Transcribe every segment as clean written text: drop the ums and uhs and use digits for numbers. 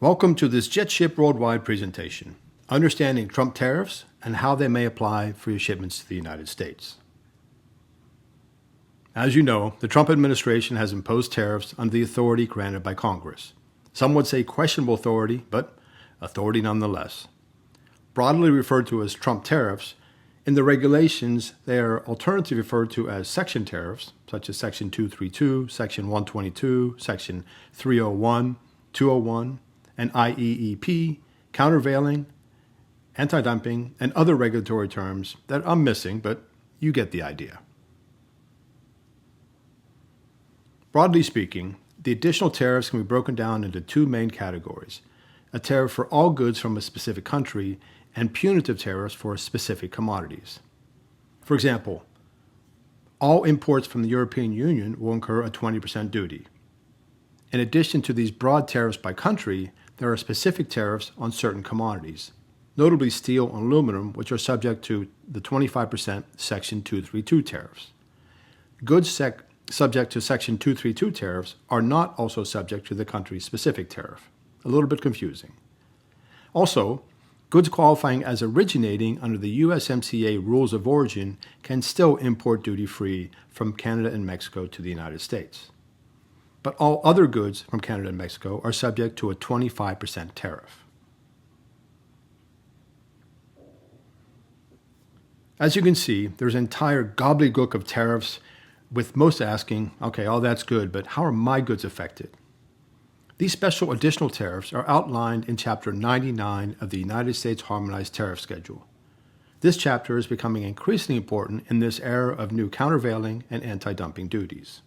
Welcome to this JetShip Worldwide presentation, understanding Trump tariffs and how they may apply for your shipments to the United States. As you know, the Trump administration has imposed tariffs under the authority granted by Congress. Some would say questionable authority, but authority nonetheless. Broadly referred to as Trump tariffs, in the regulations they are alternatively referred to as section tariffs, such as Section 232, Section 122, Section 301, 201, and IEEP, countervailing, anti-dumping, and other regulatory terms that I'm missing, but you get the idea. Broadly speaking, the additional tariffs can be broken down into two main categories: a tariff for all goods from a specific country and punitive tariffs for specific commodities. For example, all imports from the European Union will incur a 20% duty. In addition to these broad tariffs by country, there are specific tariffs on certain commodities, notably steel and aluminum, which are subject to the 25% Section 232 tariffs. Goods subject to Section 232 tariffs are not also subject to the country-specific tariff. A little bit confusing. Also, goods qualifying as originating under the USMCA rules of origin can still import duty-free from Canada and Mexico to the United States. But all other goods from Canada and Mexico are subject to a 25% tariff. As you can see, there's an entire gobbledygook of tariffs, with most asking, okay, all that's good, but how are my goods affected? These special additional tariffs are outlined in Chapter 99 of the United States Harmonized Tariff Schedule. This chapter is becoming increasingly important in this era of new countervailing and anti-dumping duties.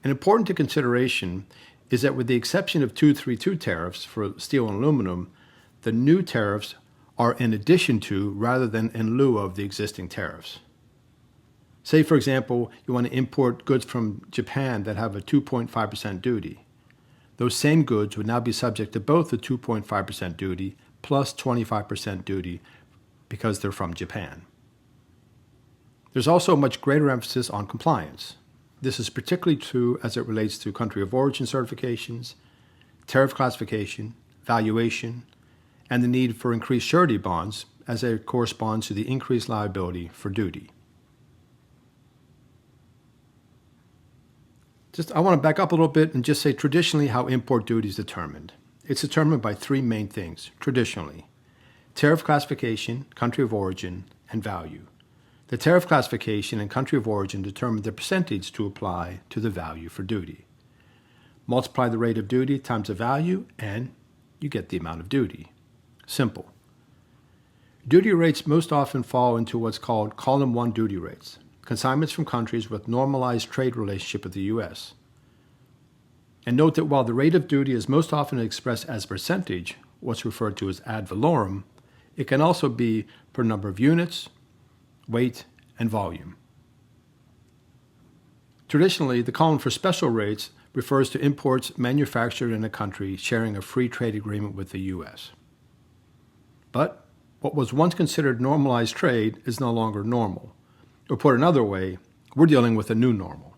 An important consideration is that with the exception of 232 tariffs for steel and aluminum, the new tariffs are in addition to rather than in lieu of the existing tariffs. Say, for example, you want to import goods from Japan that have a 2.5% duty. Those same goods would now be subject to both the 2.5% duty plus 25% duty because they're from Japan. There's also much greater emphasis on compliance. This is particularly true as it relates to country of origin certifications, tariff classification, valuation, and the need for increased surety bonds as it corresponds to the increased liability for duty. I want to back up a little bit and just say traditionally how import duty is determined. It's determined by three main things, traditionally: tariff classification, country of origin, and value. The tariff classification and country of origin determine the percentage to apply to the value for duty. Multiply the rate of duty times the value, and you get the amount of duty. Simple. Duty rates most often fall into what's called Column 1 duty rates, consignments from countries with normalized trade relationship with the U.S. And note that while the rate of duty is most often expressed as percentage, what's referred to as ad valorem, it can also be per number of units, weight, and volume. Traditionally, the column for special rates refers to imports manufactured in a country sharing a free trade agreement with the U.S. But what was once considered normalized trade is no longer normal. Or put another way, we're dealing with a new normal.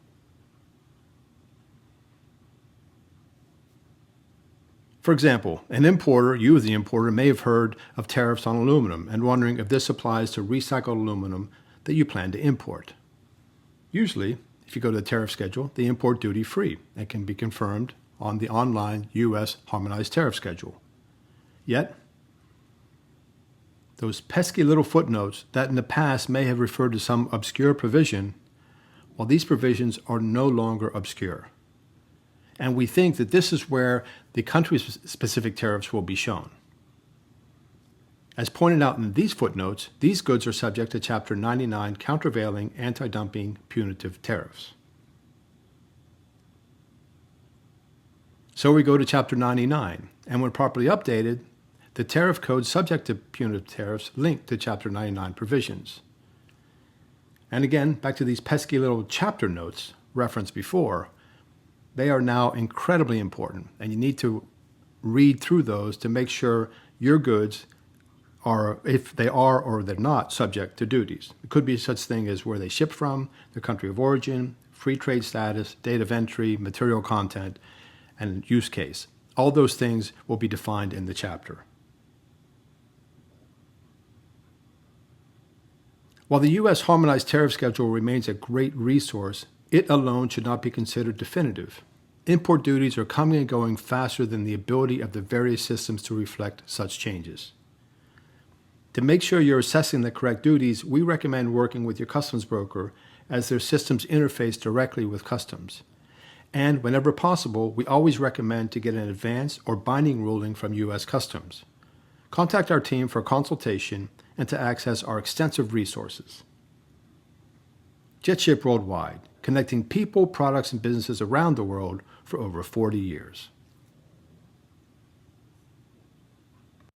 For example, an importer, you as the importer, may have heard of tariffs on aluminum and wondering if this applies to recycled aluminum that you plan to import. Usually, if you go to the tariff schedule, they import duty-free and can be confirmed on the online U.S. Harmonized Tariff Schedule. Yet, those pesky little footnotes that in the past may have referred to some obscure provision, well, these provisions are no longer obscure. And we think that this is where the country-specific tariffs will be shown. As pointed out in these footnotes, these goods are subject to Chapter 99 countervailing anti-dumping punitive tariffs. So we go to Chapter 99, and when properly updated, the tariff code subject to punitive tariffs link to Chapter 99 provisions. And again, back to these pesky little chapter notes referenced before, they are now incredibly important, and you need to read through those to make sure your goods are, if they are or they're not, subject to duties. It could be such thing as where they ship from, their country of origin, free trade status, date of entry, material content, and use case. All those things will be defined in the chapter. While the U.S. harmonized tariff schedule remains a great resource, it alone should not be considered definitive. Import duties are coming and going faster than the ability of the various systems to reflect such changes. To make sure you're assessing the correct duties, we recommend working with your customs broker as their systems interface directly with customs. And whenever possible, we always recommend to get an advance or binding ruling from U.S. Customs. Contact our team for a consultation and to access our extensive resources. JetShip Worldwide, connecting people, products, and businesses around the world for over 40 years.